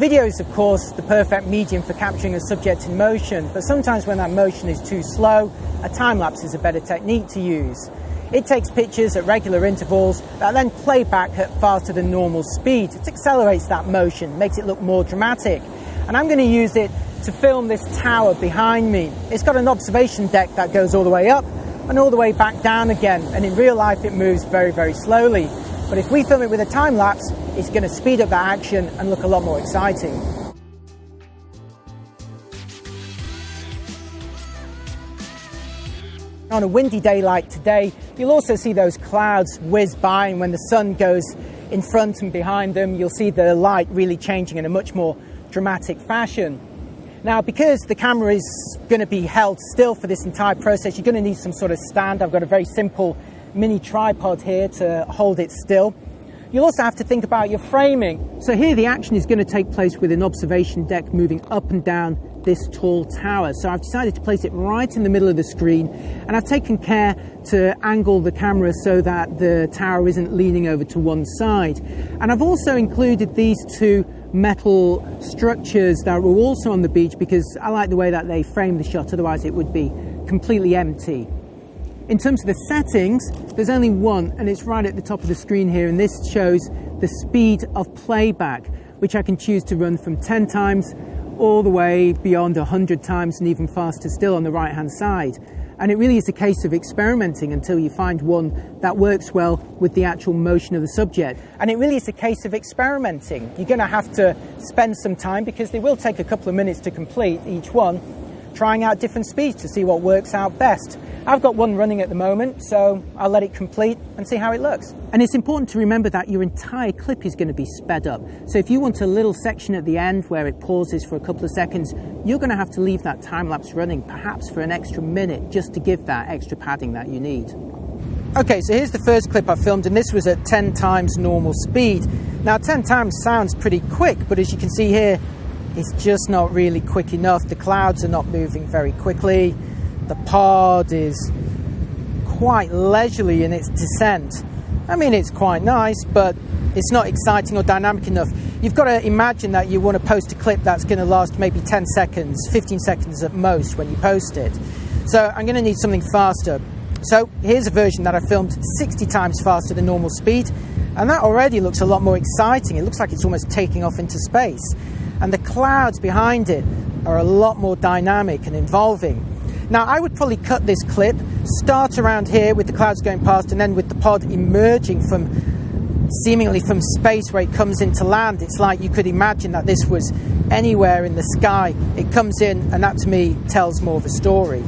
Video is, of course, the perfect medium for capturing a subject in motion, but sometimes when that motion is too slow, a time-lapse is a better technique to use. It takes pictures at regular intervals that then play back at faster than normal speed. It accelerates that motion, makes it look more dramatic. And I'm going to use it to film this tower behind me. It's got an observation deck that goes all the way up and all the way back down again, and in real life it moves very, very slowly. But if we film it with a time-lapse, it's going to speed up that action and look a lot more exciting. On a windy day like today, you'll also see those clouds whiz by, and when the sun goes in front and behind them, you'll see the light really changing in a much more dramatic fashion. Now, because the camera is going to be held still for this entire process, you're going to need some sort of stand. I've got a very simple mini tripod here to hold it still. You'll also have to think about your framing. So here the action is going to take place with an observation deck moving up and down this tall tower. So I've decided to place it right in the middle of the screen, and I've taken care to angle the camera so that the tower isn't leaning over to one side. And I've also included these two metal structures that were also on the beach because I like the way that they frame the shot, otherwise it would be completely empty. In terms of the settings, there's only one, and it's right at the top of the screen here, and this shows the speed of playback, which I can choose to run from 10 times all the way beyond 100 times and even faster still on the right hand side. And it really is a case of experimenting until you find one that works well with the actual motion of the subject. And it really is a case of experimenting. You're going to have to spend some time, because they will take a couple of minutes to complete each one, trying out different speeds to see what works out best. I've got one running at the moment, so I'll let it complete and see how it looks. And it's important to remember that your entire clip is going to be sped up. So if you want a little section at the end where it pauses for a couple of seconds, you're going to have to leave that time-lapse running, perhaps for an extra minute, just to give that extra padding that you need. Okay, so here's the first clip I filmed, and this was at 10 times normal speed. Now 10 times sounds pretty quick, but as you can see here, it's just not really quick enough. The clouds are not moving very quickly. The pod is quite leisurely in its descent. I mean, it's quite nice, but it's not exciting or dynamic enough. You've got to imagine that you want to post a clip that's going to last maybe 10 seconds, 15 seconds at most when you post it. So I'm going to need something faster. So here's a version that I filmed 60 times faster than normal speed, and that already looks a lot more exciting. It looks like it's almost taking off into space. And the clouds behind it are a lot more dynamic and involving. Now, I would probably cut this clip, start around here with the clouds going past, and then with the pod emerging seemingly from space where it comes into land. It's like you could imagine that this was anywhere in the sky. It comes in, and that to me tells more of a story.